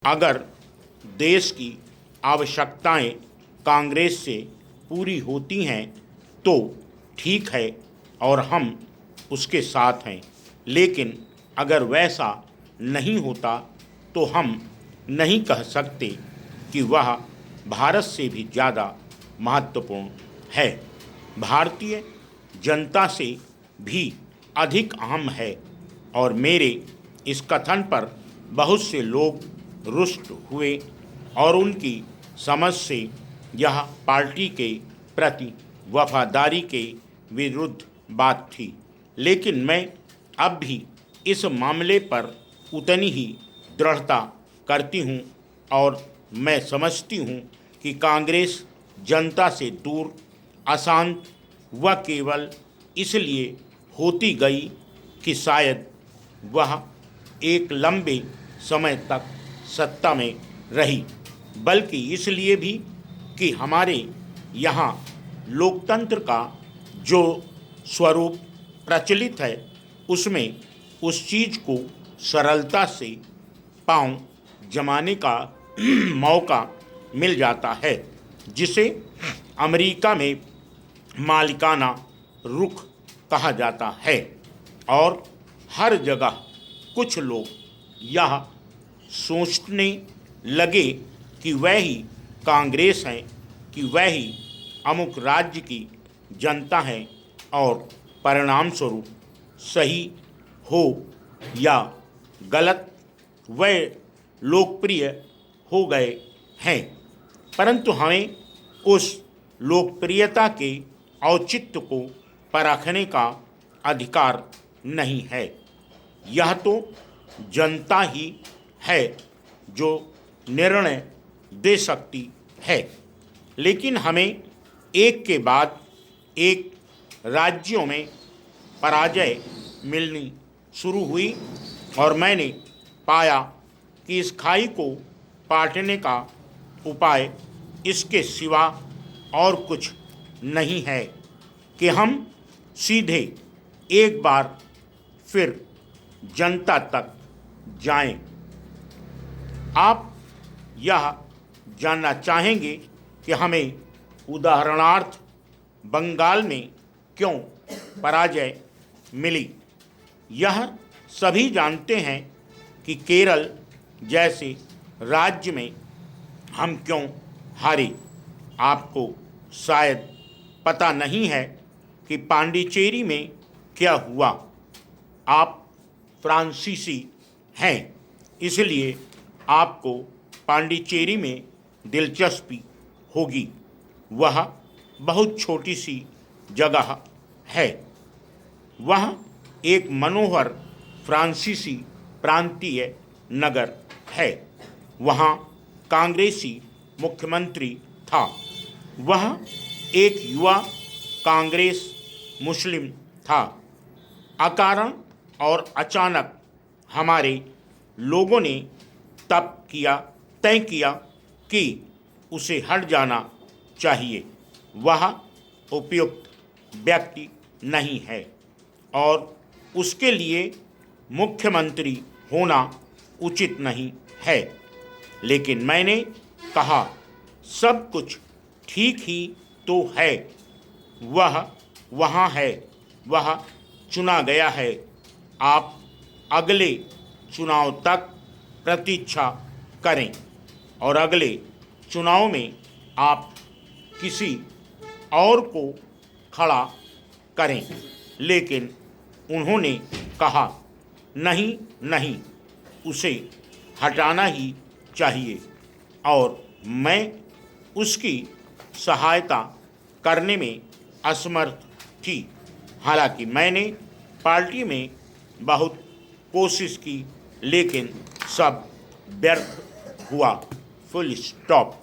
अगर देश की आवश्यकताएं कांग्रेस से पूरी होती हैं तो ठीक है और हम उसके साथ हैं, लेकिन अगर वैसा नहीं होता तो हम नहीं कह सकते कि वह भारत से भी ज़्यादा महत्वपूर्ण है, भारतीय जनता से भी अधिक अहम है। और मेरे इस कथन पर बहुत से लोग रुष्ट हुए और उनकी समझ से यह पार्टी के प्रति वफादारी के विरुद्ध बात थी, लेकिन मैं अब भी इस मामले पर उतनी ही दृढ़ता करती हूँ और मैं समझती हूँ कि कांग्रेस जनता से दूर, अशांत व केवल इसलिए होती गई कि शायद वह एक लंबे समय तक सत्ता में रही, बल्कि इसलिए भी कि हमारे यहाँ लोकतंत्र का जो स्वरूप प्रचलित है उसमें उस चीज़ को सरलता से पांव जमाने का मौका मिल जाता है, जिसे अमेरिका में मालिकाना रुख कहा जाता है। और हर जगह कुछ लोग यह सोचने लगे कि वह ही कांग्रेस है, कि वह ही अमुक राज्य की जनता है और परिणाम स्वरूप सही हो या गलत वह लोकप्रिय हो गए हैं। परंतु हमें उस लोकप्रियता के औचित्य को परखने का अधिकार नहीं है। यह तो जनता ही है जो निर्णय दे सकती है, लेकिन हमें एक के बाद एक राज्यों में पराजय मिलनी शुरू हुई और मैंने पाया कि इस खाई को पाटने का उपाय इसके सिवा और कुछ नहीं है कि हम सीधे एक बार फिर जनता तक जाएं। आप यह जानना चाहेंगे कि हमें उदाहरणार्थ बंगाल में क्यों पराजय मिली। यह सभी जानते हैं कि केरल जैसे राज्य में हम क्यों हारे। आपको शायद पता नहीं है कि पांडिचेरी में क्या हुआ। आप फ्रांसीसी हैं, इसलिए आपको पांडिचेरी में दिलचस्पी होगी। वह बहुत छोटी सी जगह है। वह एक मनोहर फ्रांसीसी प्रांतीय नगर है। वहाँ कांग्रेसी मुख्यमंत्री था। वह एक युवा कांग्रेस मुस्लिम था। अकारण और अचानक हमारे लोगों ने तय किया कि उसे हट जाना चाहिए। वह उपयुक्त व्यक्ति नहीं है और उसके लिए मुख्यमंत्री होना उचित नहीं है। लेकिन मैंने कहा सब कुछ ठीक ही तो है। वह वहाँ है, वह चुना गया है। आप अगले चुनाव तक प्रतीक्षा करें और अगले चुनाव में आप किसी और को खड़ा करें। लेकिन उन्होंने कहा नहीं नहीं, उसे हटाना ही चाहिए और मैं उसकी सहायता करने में असमर्थ थी। हालांकि मैंने पार्टी में बहुत कोशिश की, लेकिन सब व्यर्थ हुआ। Full stop.